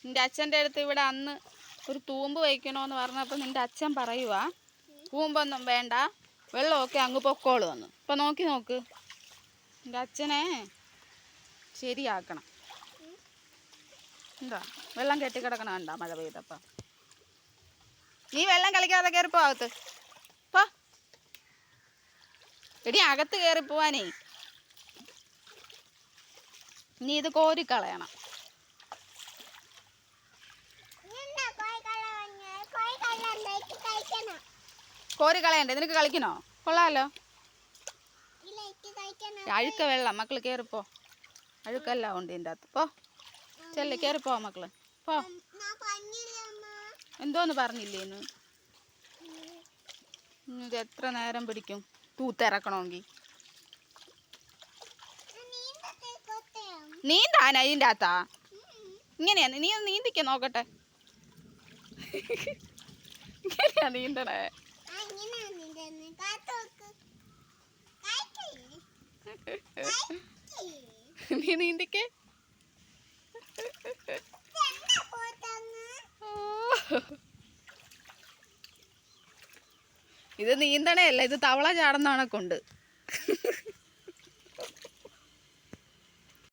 നിൻ്റെ അച്ഛൻ്റെ അടുത്ത് ഇവിടെ അന്ന് ഒരു തൂമ്പ് വയ്ക്കണമെന്ന് പറഞ്ഞപ്പോൾ നിൻ്റെ അച്ഛൻ പറയുവാ തൂമ്പൊന്നും വേണ്ട, വെള്ളമൊക്കെ അങ്ങ് പൊക്കോളൂ വന്ന്. ഇപ്പം നോക്ക് നിൻ്റെ അച്ഛനെ ശരിയാക്കണം. എന്താ വെള്ളം കെട്ടിക്കിടക്കണം കണ്ടാ മഴ പെയ്തപ്പം. നീ വെള്ളം കളിക്കാതെ കയറിപ്പോ അകത്ത് പോ. എടി അകത്ത് കയറിപ്പോവാനേ. നീ ഇത് കോരിക്കളയണം. കോരി കളയണ്ടേ? നിനക്ക് കളിക്കണോ? കൊള്ളാലോ. അഴുക്ക വെള്ളം. മക്കള് കയറിപ്പോ. അഴുക്കെല്ലാം ഉണ്ട് ഇതിൻ്റെ അകത്ത്. പോ ചെല്ല് കയറിപ്പോ മക്കള് പോ. എന്തോന്ന് പറഞ്ഞില്ലേന്ന്? ഇത് എത്ര നേരം പിടിക്കും തൂത്തിറക്കണമെങ്കിൽ? നീന്താനാ ഇതിൻ്റെ അകത്താ? ഇങ്ങനെയാ നീ ഒന്ന് നീന്തിക്ക നോക്കട്ടെ. ഇങ്ങനെയാ നീന്തണേ? നീ നീന്തിക്കേ. ഇത് നീന്തണേ അല്ല, ഇത് തവള ചാടുന്ന കണക്കുണ്ട്.